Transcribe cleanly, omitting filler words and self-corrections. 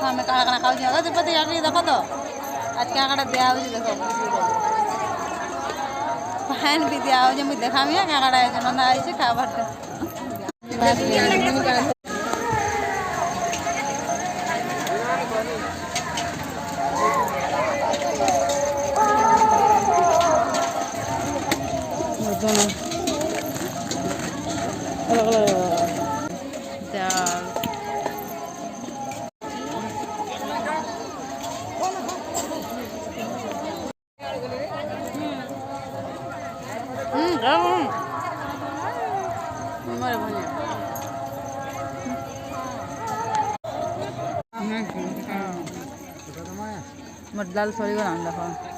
आम काଣା खाऊ तिरुपति देख तो आज क्या काटा दिया देख फाइन भी दिया मुझे देखामी क्या काटा नंदा आई खाबार मटलाल सॉरी को नाम देखो